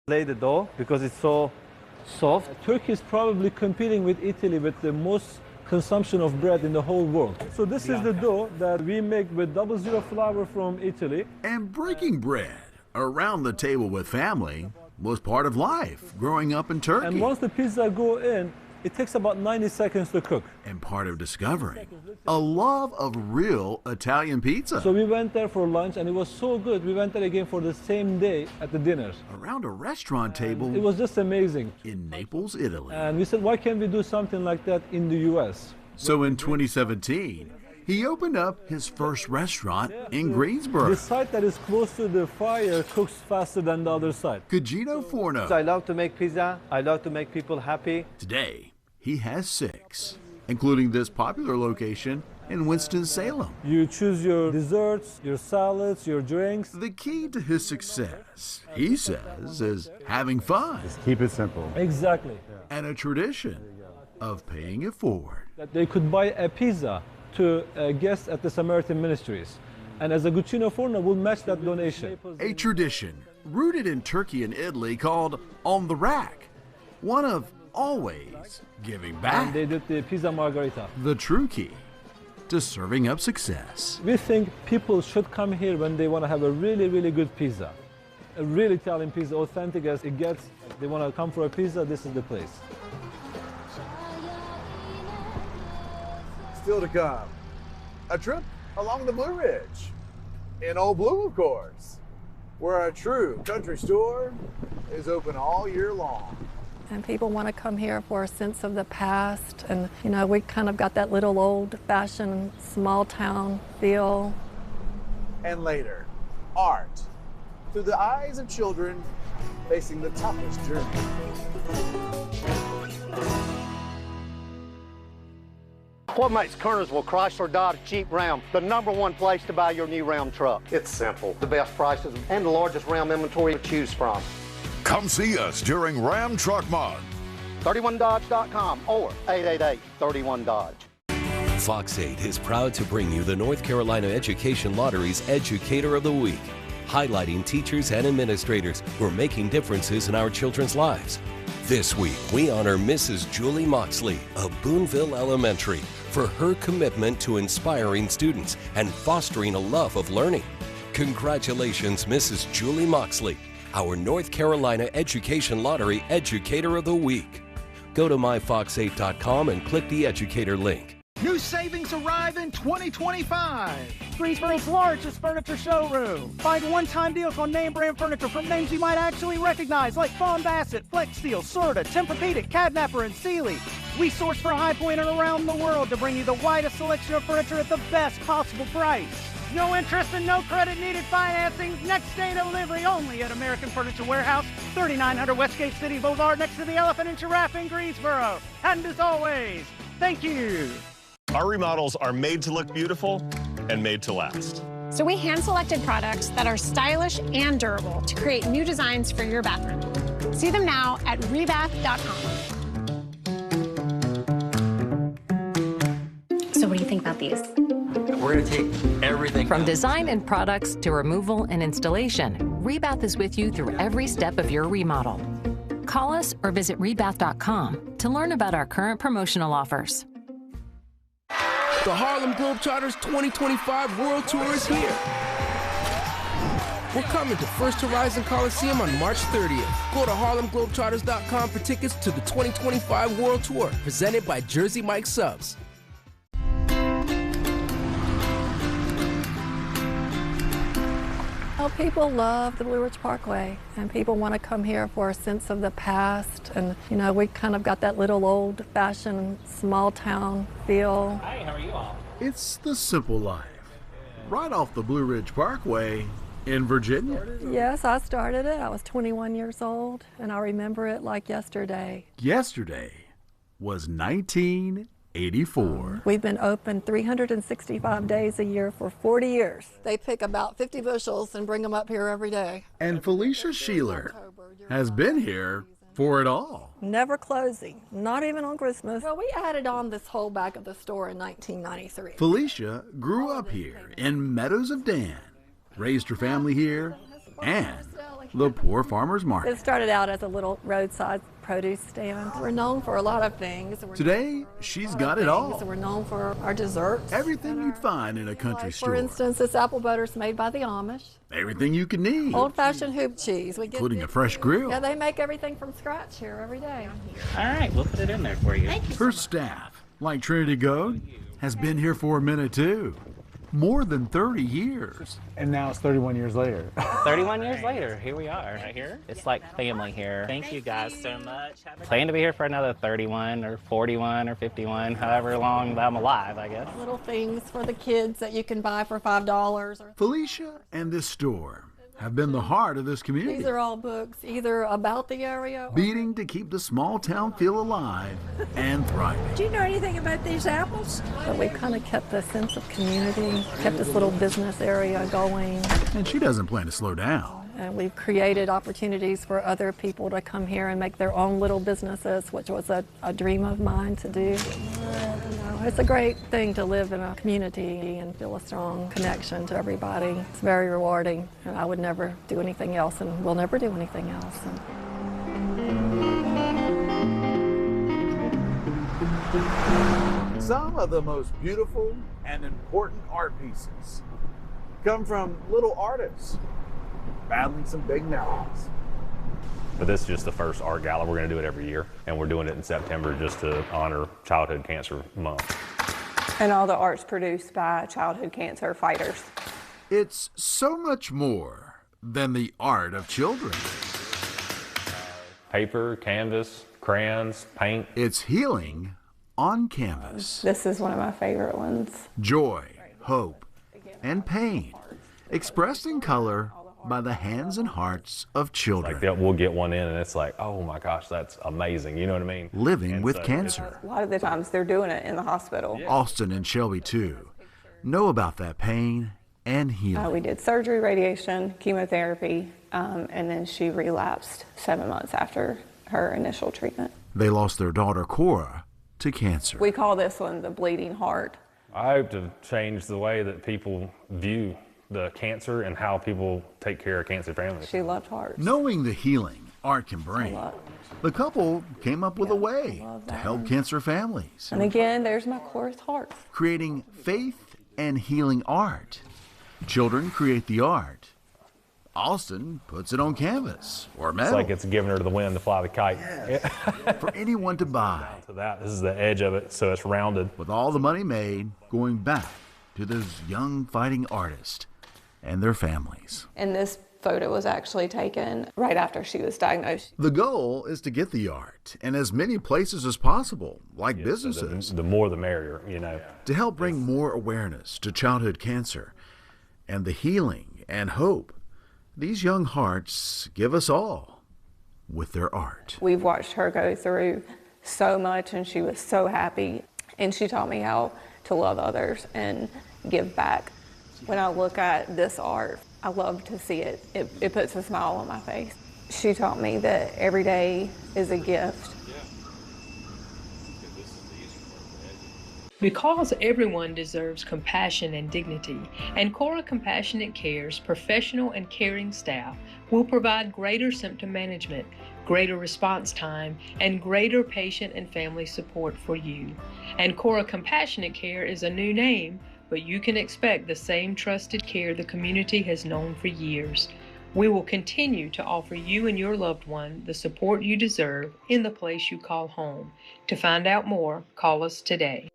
lay the dough because it's so soft. Turkey is probably competing with Italy with the most consumption of bread in the whole world. So this is the dough that we make with 00 flour from Italy. And breaking bread around the table with family was part of life growing up in Turkey. And once the pizza go in, it takes about 90 seconds to cook. And part of discovering a love of real Italian pizza. So we went there for lunch and it was so good. We went there again for the same day at the dinner. Around a restaurant table It was just amazing. in Naples, Italy. And we said, why can't we do something like that in the US? So in 2017, he opened up his first restaurant in Greensboro. The side that is close to the fire cooks faster than the other side. Cugino Forno. I love to make pizza. I love to make people happy. Today, he has 6, including this popular location in Winston-Salem. You choose your desserts, your salads, your drinks. The key to his success, he says, is having fun. Just keep it simple. Exactly. And a tradition of paying it forward. That they could buy a pizza to guests at the Samaritan Ministries. And as a Cucino Forno, we'll match that donation. A tradition rooted in Turkey and Italy called On the Rack. One of always giving back. And they did the pizza margarita. The true key to serving up success. We think people should come here when they want to have a really, really good pizza. A real Italian pizza, authentic as it gets. They want to come for a pizza, this is the place. Still to come, a trip along the Blue Ridge, in Old Blue, of course, where a true country store is open all year long. And people want to come here for a sense of the past. And, you know, we kind of got that little old-fashioned small town feel. And later, art through the eyes of children facing the toughest journey. What makes Kernersville Chrysler Dodge Jeep Ram the #1 place to buy your new Ram truck? It's simple. The best prices and the largest Ram inventory to choose from. Come see us during Ram Truck Month. 31dodge.com or 888-31-DODGE. Fox 8 is proud to bring you the North Carolina Education Lottery's Educator of the Week, highlighting teachers and administrators who are making differences in our children's lives. This week, we honor Mrs. Julie Moxley of Boonville Elementary for her commitment to inspiring students and fostering a love of learning. Congratulations, Mrs. Julie Moxley, our North Carolina Education Lottery Educator of the Week. Go to myfox8.com and click the Educator link. New savings arrive in 2025. Greensboro's largest furniture showroom. Find one-time deals on name brand furniture from names you might actually recognize, like Fawn Bassett, Flex Steel, Sorta, Tempur-Pedic, Cadnapper, and Sealy. We source for High Point and around the world to bring you the widest selection of furniture at the best possible price. No interest and no credit needed financing. Next day delivery only at American Furniture Warehouse, 3900 Westgate City Boulevard, next to the Elephant and Giraffe in Greensboro. And as always, thank you. Our remodels are made to look beautiful and made to last. So we hand-selected products that are stylish and durable to create new designs for your bathroom. See them now at rebath.com. So what do you think about these? We're going to take everything. From design and products to removal and installation, Rebath is with you through every step of your remodel. Call us or visit rebath.com to learn about our current promotional offers. The Harlem Globetrotters 2025 World Tour is here. We're coming to First Horizon Coliseum on March 30th. Go to harlemglobetrotters.com for tickets to the 2025 World Tour, presented by Jersey Mike Subs. Well, people love the Blue Ridge Parkway, and people want to come here for a sense of the past. And, you know, we kind of got that little old-fashioned small town feel. Hi, how are you all? It's the simple life. Right off the Blue Ridge Parkway in Virginia. Yes, I started it. I was 21 years old, and I remember it like yesterday. Yesterday was 1984. We've been open 365 days a year for 40 years. They pick about 50 bushels and bring them up here every day. And Felicia Sheeler has been here for it all. Never closing, not even on Christmas. Well, we added on this whole back of the store in 1993. Felicia grew up here in Meadows of Dan, raised her family here, and the Poor Farmers Market. It started out as a little roadside produce stand. We're known for a lot of things. Today, she's got it all. We're known for our desserts. Everything you'd find in a country For store. instance, this apple butter is made by the Amish. Everything you could need. Old-fashioned hoop cheese. We get Including a fresh grill. Yeah, they make everything from scratch here every day. All right, we'll put it in there for you. Her staff, like Trinity Goad, has been here for a minute too. More than 30 years. And now it's 31 years later. 31 years later, here we are, right here. It's like family here. Thank you guys so much. Plan to be here for another 31 or 41 or 51, however long I'm alive, I guess. Little things for the kids that you can buy for $5. Felicia and this store have been the heart of this community. These are all books either about the area or beating to keep the small town feel alive and thriving. Do you know anything about these apples? But we've kind of kept the sense of community, kept this little business area going. And she doesn't plan to slow down. And we've created opportunities for other people to come here and make their own little businesses, which was a dream of mine to do. It's a great thing to live in a community and feel a strong connection to everybody. It's very rewarding, and I would never do anything else, and will never do anything else. Some of the most beautiful and important art pieces come from little artists battling some big mountains. But this is just the first art gala. We're going to do it every year, and we're doing it in September just to honor Childhood Cancer Month. And all the art's produced by childhood cancer fighters. It's so much more than the art of children. Paper, canvas, crayons, paint. It's healing on canvas. This is one of my favorite ones. Joy, hope, and pain expressed in color by the hands and hearts of children. Like we'll get one in and it's like, oh my gosh, that's amazing. You know what I mean? Living with cancer. A lot of the times they're doing it in the hospital. Austin and Shelby, too, know about that pain and healing. We did surgery, radiation, chemotherapy, and then she relapsed 7 months after her initial treatment. They lost their daughter, Cora, to cancer. We call this one the bleeding heart. I hope to change the way that people view the cancer and how people take care of cancer families. She loved hearts. Knowing the healing art can bring, the couple came up with a way to help cancer families. And again, there's my chorus heart. Creating faith and healing art. Children create the art. Austin puts it on canvas or metal. It's like it's giving her the wind to fly the kite. For anyone to buy. To that, this is the edge of it, so it's rounded. With all the money made going back to those young fighting artists and their families. And this photo was actually taken right after she was diagnosed. The goal is to get the art in as many places as possible, like businesses. So the more the merrier, you know. To help bring more awareness to childhood cancer and the healing and hope these young hearts give us all with their art. We've watched her go through so much, and she was so happy. And she taught me how to love others and give back. When I look at this art, I love to see it. It puts a smile on my face. She taught me that every day is a gift. Because everyone deserves compassion and dignity, and Cora Compassionate Care's professional and caring staff will provide greater symptom management, greater response time, and greater patient and family support for you. And Cora Compassionate Care is a new name, but you can expect the same trusted care the community has known for years. We will continue to offer you and your loved one the support you deserve in the place you call home. To find out more, call us today.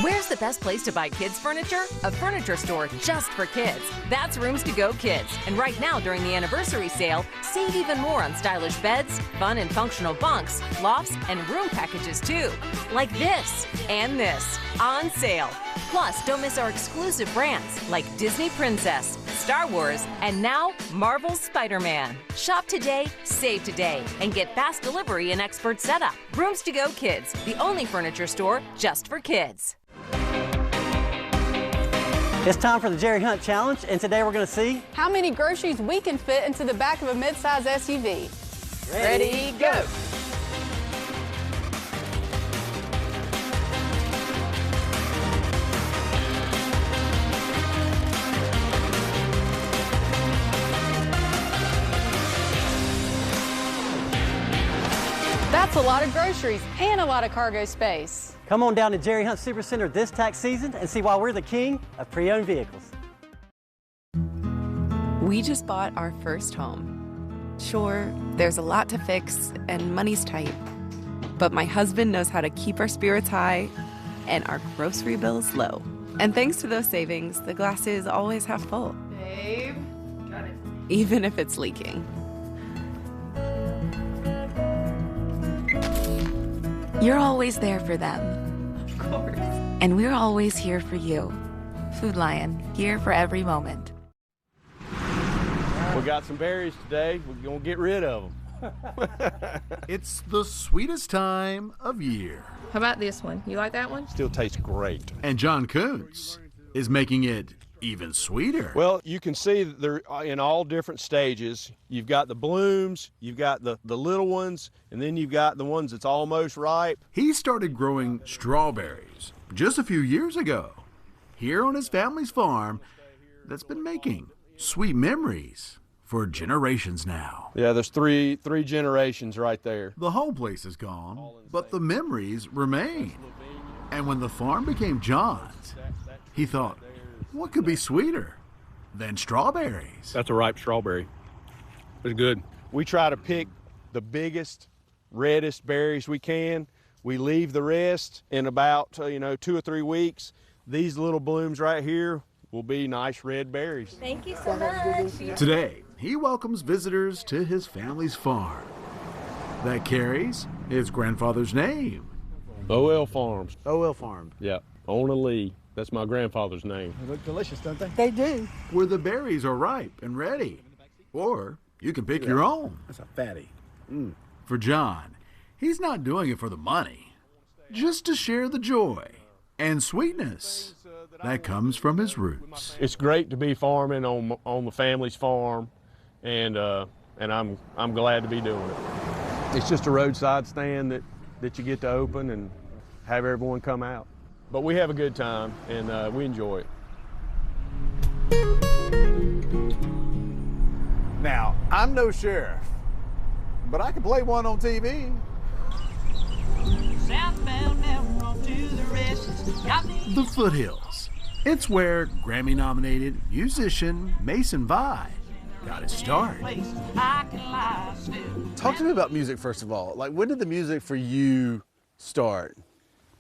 Where's the best place to buy kids' furniture? A furniture store just for kids. That's Rooms to Go Kids. And right now, during the anniversary sale, save even more on stylish beds, fun and functional bunks, lofts, and room packages too. Like this and this, on sale. Plus, don't miss our exclusive brands like Disney Princess, Star Wars, and now Marvel's Spider-Man. Shop today, save today, and get fast delivery and expert setup. Rooms to Go Kids, the only furniture store just for kids. It's time for the Jerry Hunt Challenge, and today we're going to see how many groceries we can fit into the back of a midsize SUV. Ready, go! That's a lot of groceries and a lot of cargo space. Come on down to Jerry Hunt Supercenter this tax season and see why we're the king of pre-owned vehicles. We just bought our first home. Sure, there's a lot to fix and money's tight, but my husband knows how to keep our spirits high and our grocery bills low. And thanks to those savings, the glass is always half full. Babe, got it. Even if it's leaking. You're always there for them. Of course. And we're always here for you. Food Lion, here for every moment. We got some berries today. We're going to get rid of them. It's the sweetest time of year. How about this one? You like that one? Still tastes great. And John Koontz is making it even sweeter. Well, you can see that they're in all different stages. You've got the blooms, you've got the little ones, and then you've got the ones that's almost ripe. He started growing strawberries just a few years ago here on his family's farm that's been making sweet memories for generations now. Yeah, there's three generations right there. The whole place is gone, but the memories remain. And when the farm became John's, he thought, what could be sweeter than strawberries? That's a ripe strawberry. It's good. We try to pick the biggest, reddest berries we can. We leave the rest in about 2 or 3 weeks. These little blooms right here will be nice red berries. Thank you so much. Today, he welcomes visitors to his family's farm that carries his grandfather's name. O.L. Farms. O.L. Farm. Yeah, Ona Lee. That's my grandfather's name. They look delicious, don't they? They do. Where the berries are ripe and ready. Or you can pick your own. That's a fatty. For John, he's not doing it for the money, just to share the joy and sweetness that comes from his roots. It's great to be farming on the family's farm, and I'm glad to be doing it. It's just a roadside stand that you get to open and have everyone come out. But we have a good time, and we enjoy it. Now, I'm no sheriff, but I can play one on TV. Southbound, never on to the rest. The Foothills. It's where Grammy-nominated musician Mason Vi got his start. Talk to me about music, first of all. Like, when did the music for you start?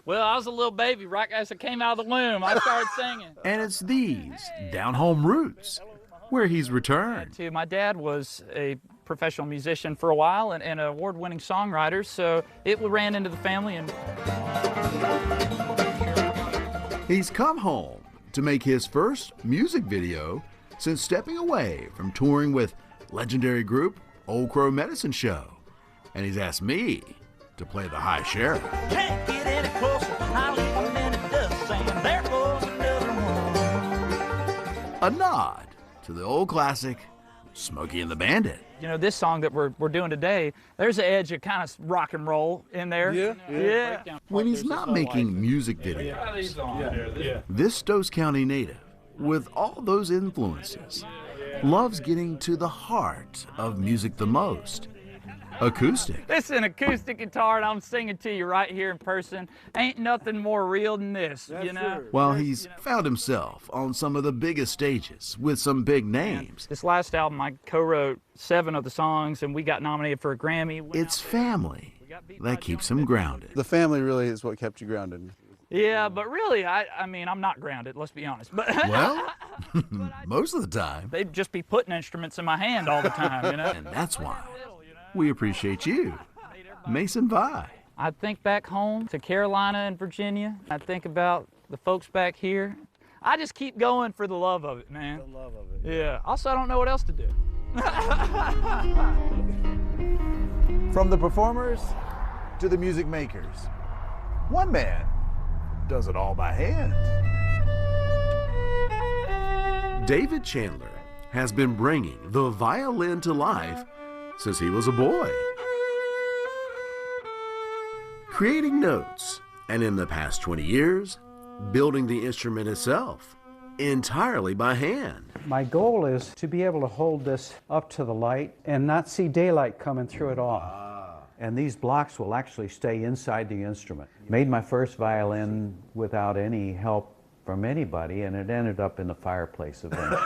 Well, I was a little baby right as I came out of the womb. I started singing. And it's these down-home roots where he's returned. My dad was a professional musician for a while and an award-winning songwriter, so it ran into the family. And He's come home to make his first music video since stepping away from touring with legendary group Old Crow Medicine Show. And he's asked me to play the high sheriff. Can't get any closer. I leave a minute dust saying there goes another one. A nod to the old classic, Smokey and the Bandit. you know, this song that we're doing today, there's an edge of kind of rock and roll in there. Yeah. When he's not making music videos, this Stokes County native, with all those influences, loves getting to the heart of music the most. Acoustic. This is an acoustic guitar, and I'm singing to you right here in person. Ain't nothing more real than this, you know? While he's found himself on some of the biggest stages with some big names. This last album, I co-wrote 7 of the songs, and we got nominated for a Grammy. It's family that keeps him grounded. The family really is what kept you grounded. Yeah, but really, I mean, I'm not grounded, let's be honest. But well, most of the time. They'd just be putting instruments in my hand all the time, you know? And that's why we appreciate you, Mason Vi. I think back home to Carolina and Virginia. I think about the folks back here. I just keep going for the love of it, man. The love of it. Yeah. Also, I don't know what else to do. From the performers to the music makers, one man does it all by hand. David Chandler has been bringing the violin to life since he was a boy. Creating notes, and in the past 20 years, building the instrument itself entirely by hand. My goal is to be able to hold this up to the light and not see daylight coming through at all. And these blocks will actually stay inside the instrument. Made my first violin without any help from anybody, and it ended up in the fireplace eventually.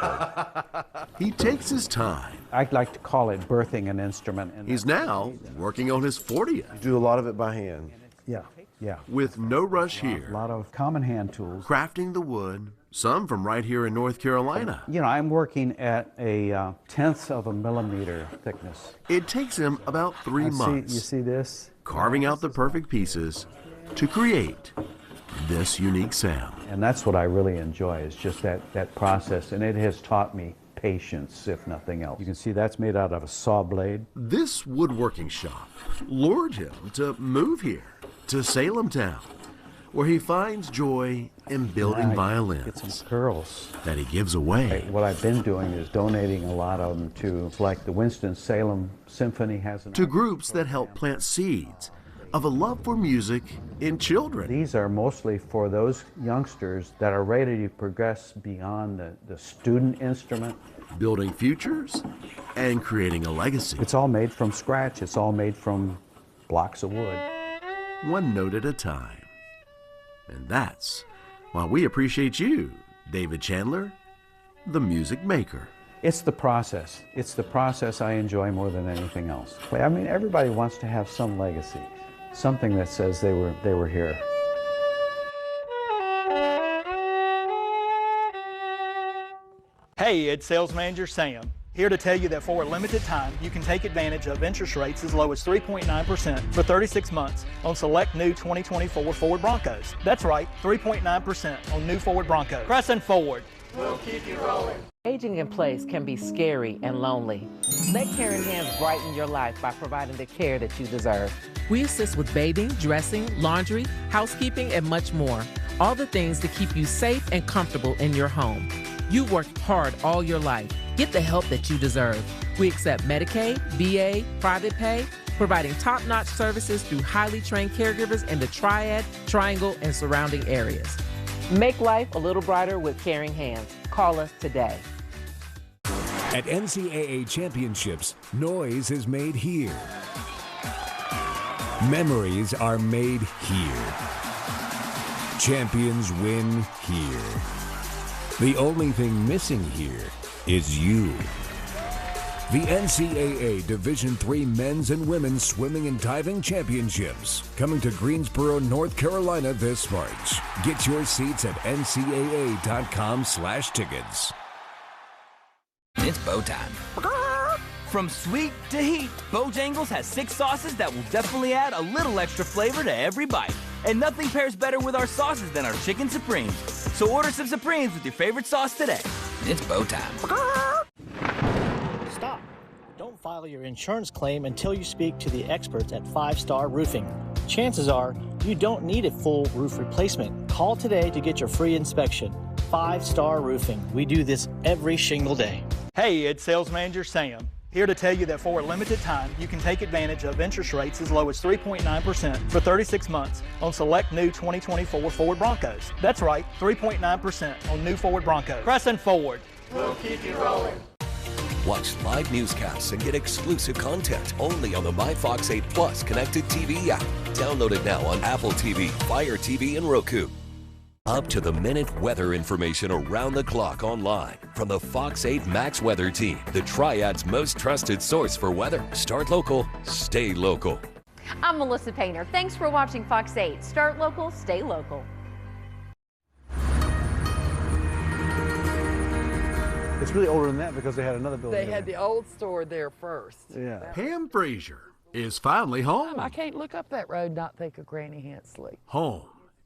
He takes his time. I'd like to call it birthing an instrument. And He's now working on his 40th. You do a lot of it by hand. Yeah, yeah. With no rush here. A lot of common hand tools. Crafting the wood, some from right here in North Carolina. You know, I'm working at a 1/10 of a millimeter thickness. It takes him about 3 months. You see this? Carving out the perfect pieces to create this unique sound. And that's what I really enjoy, is just that process, and it has taught me patience, if nothing else. You can see that's made out of a saw blade. This woodworking shop lured him to move here, to Salem Town, where he finds joy in building violins. Get some curls that he gives away. What I've been doing is donating a lot of them to, like the Winston-Salem Symphony has to groups that help plant seeds of a love for music in children. These are mostly for those youngsters that are ready to progress beyond the student instrument. Building futures and creating a legacy. It's all made from scratch. It's all made from blocks of wood. One note at a time. And that's why we appreciate you, David Chandler, the music maker. It's the process. It's the process I enjoy more than anything else. I mean, everybody wants to have some legacy. Something that says they were here. Hey, it's Sales Manager Sam, here to tell you that for a limited time, you can take advantage of interest rates as low as 3.9% for 36 months on select new 2024 Ford Broncos. That's right, 3.9% on new Ford Broncos. Pressing forward. We'll keep you rolling. Aging in place can be scary and lonely. Let Caring Hands brighten your life by providing the care that you deserve. We assist with bathing, dressing, laundry, housekeeping, and much more. All the things to keep you safe and comfortable in your home. You've worked hard all your life. Get the help that you deserve. We accept Medicaid, VA, private pay, providing top-notch services through highly trained caregivers in the Triad, Triangle, and surrounding areas. Make life a little brighter with Caring Hands. Call us today. At NCAA Championships, noise is made here. Memories are made here. Champions win here. The only thing missing here is you. The NCAA Division III Men's and Women's Swimming and Diving Championships, coming to Greensboro, North Carolina this March. Get your seats at ncaa.com/tickets. It's bow time. From sweet to heat, Bojangles has 6 sauces that will definitely add a little extra flavor to every bite. And nothing pairs better with our sauces than our Chicken Supremes. So order some Supremes with your favorite sauce today. It's bow time. Stop. Don't file your insurance claim until you speak to the experts at 5 Star Roofing. Chances are you don't need a full roof replacement. Call today to get your free inspection. 5 Star Roofing. We do this every shingle day. Hey, it's Sales Manager Sam, here to tell you that for a limited time, you can take advantage of interest rates as low as 3.9% for 36 months on select new 2024 Ford Broncos. That's right, 3.9% on new Ford Broncos. Pressing forward. We'll keep you rolling. Watch live newscasts and get exclusive content only on the MyFox 8 Plus connected TV app. Download it now on Apple TV, Fire TV, and Roku. Up-to-the-minute weather information around the clock online from the Fox 8 Max Weather Team, the Triad's most trusted source for weather. Start local, stay local. I'm Melissa Painter. Thanks for watching Fox 8. Start local, stay local. It's really older than that because they had another building. They had the old store there first. Yeah. Pam Frazier is finally home. I can't look up that road and not think of Granny Hensley. Home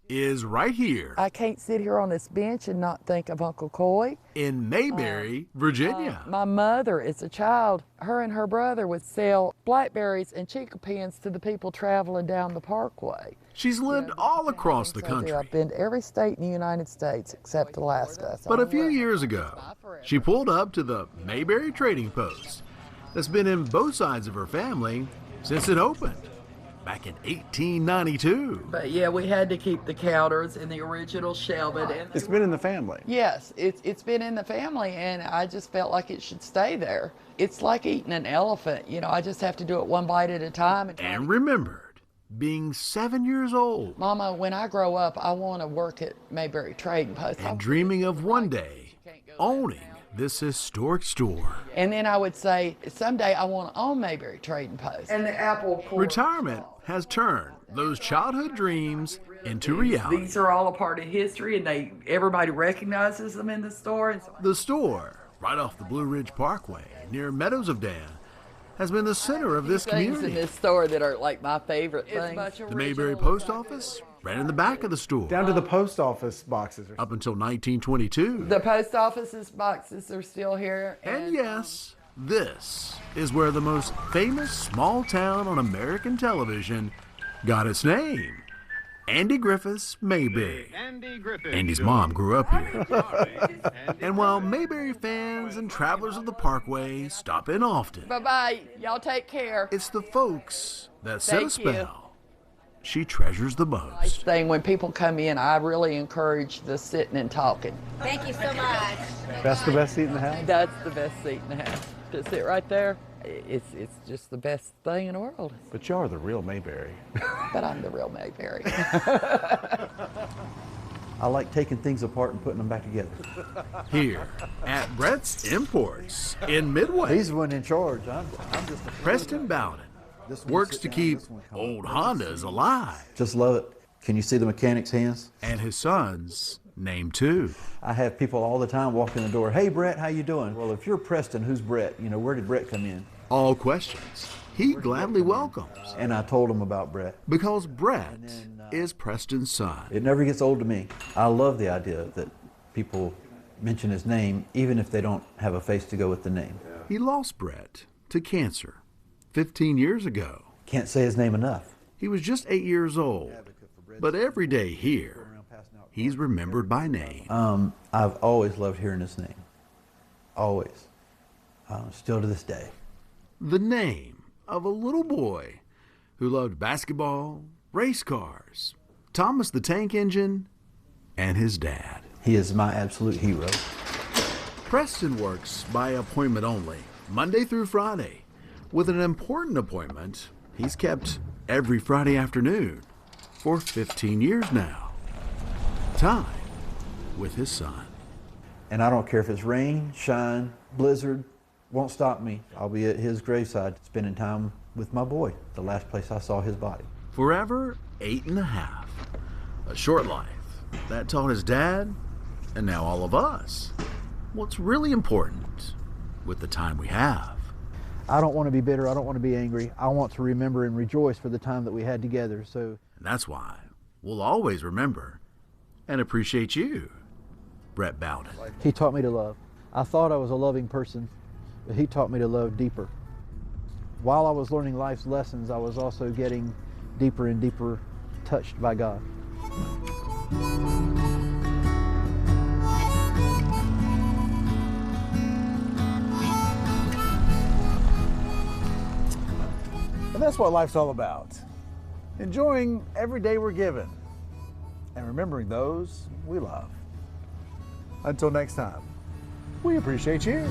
is right here I can't sit here on this bench and not think of Uncle Coy. in Mayberry, Virginia. My mother, as a child, her and her brother would sell blackberries and chica pins to the people traveling down the parkway. She's lived all across the country. I've been to every state in the United States except Alaska. But a few years ago, she pulled up to the Mayberry Trading Post that's been in both sides of her family since it opened. back in 1892. But yeah, we had to keep the counters and the original shelving. And It's been in the family. yes, it's been in the family, and I just felt like it should stay there. It's like eating an elephant, you know. I just have to do it one bite at a time. And remembered being 7 years old Mama, when I grow up, I want to work at Mayberry Trading Post. and dreaming of one day owning this historic store. And then I would say, someday I want to own Mayberry Trading Post. And the apple core. Retirement has turned those childhood dreams into reality. These are all a part of history, and everybody recognizes them in the store. And so The store, right off the Blue Ridge Parkway near Meadows of Dan, has been the center of this things community. in this store that are like my favorite things. The Mayberry Post Office ran in the back of the store. Down to the post office boxes. Up until 1922. The post office's boxes are still here. And yes, this is where the most famous small town on American television got its name. Andy Griffith's Mayberry. Andy's mom grew up here. And while Mayberry fans and travelers of the Parkway stop in often, Bye-bye. Y'all take care. it's the folks that set a Thank you. spell she treasures the most. Nice thing, when people come in, I really encourage the sitting and talking. Thank you so much. That's the best seat in the house? That's the best seat in the house. To sit right there, it's just the best thing in the world. But you are the real Mayberry. But I'm the real Mayberry. I like taking things apart and putting them back together. Here at Brett's Imports in Midway, He's the one in charge. I'm just a Preston Bowden works to keep old Hondas alive. Just love it. Can you see the mechanic's hands? And his son's name too. I have people all the time walk in the door. Hey, Brett, how you doing? Well, if you're Preston, who's Brett? You know, where did Brett come in? All questions he gladly welcomes. And I told him about Brett. Because Brett is Preston's son. It never gets old to me. I love the idea that people mention his name, even if they don't have a face to go with the name. He lost Brett to cancer 15 years ago. Can't say his name enough. He was just 8 years old. But every day here, he's remembered by name. I've always loved hearing his name. Always. Still to this day. The name of a little boy who loved basketball, race cars, Thomas the Tank Engine, and his dad. He is my absolute hero. Preston works by appointment only, Monday through Friday, with an important appointment he's kept every Friday afternoon for 15 years now. Time with his son. And I don't care if it's rain, shine, blizzard, won't stop me. I'll be at his graveside spending time with my boy, the last place I saw his body. Forever 8.5. A short life that taught his dad, and now all of us, what's really important with the time we have. I don't want to be bitter. I don't want to be angry. I want to remember and rejoice for the time that we had together. So And that's why we'll always remember and appreciate you, Brett Bowden. he taught me to love. I thought I was a loving person, but he taught me to love deeper. While I was learning life's lessons, I was also getting deeper and deeper touched by God. And that's what life's all about. Enjoying every day we're given and remembering those we love. Until next time, we appreciate you.